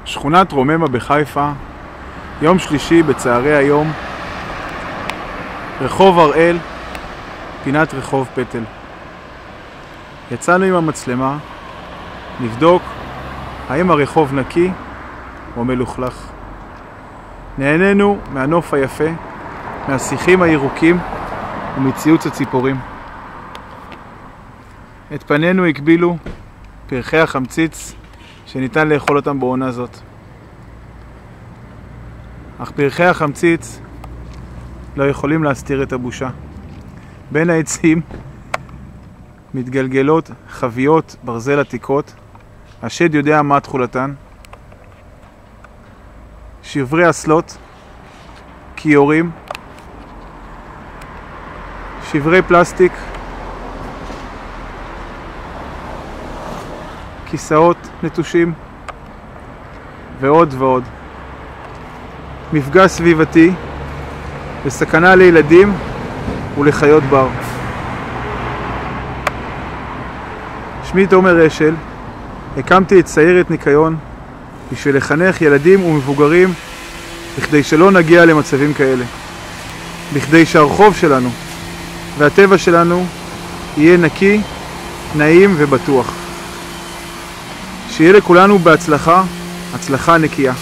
שכונת רוממה בחיפה, יום שלישי בצהרי היום, רחוב הראל, פינת רחוב פטל. יצאנו עם המצלמה לבדוק האם הרחוב נקי או מלוכלך. נהנינו מהנוף היפה, מהשיחים הירוקים ומציוץ הציפורים. את פנינו הקבילו פרחי החמציץ שניתן לאכול אותם בעונה זאת. אך פרחי החמציץ לא יכולים להסתיר את הבושה. בין העצים מתגלגלות חביות ברזל עתיקות, השד יודע מה תכולתן, שברי אסלות, כיורים, שברי פלסטיק, כיסאות נטושים ועוד ועוד. מפגע סביבתי וסכנה לילדים ולחיות בר. שמי תומר אשל, הקמתי את סיירת ניקיון בשביל לחנך ילדים ומבוגרים בכדי שלא נגיע למצבים כאלה, בכדי שהרחוב שלנו והטבע שלנו יהיה נקי, נעים ובטוח. שיהיה לכולנו בהצלחה, הצלחה נקייה.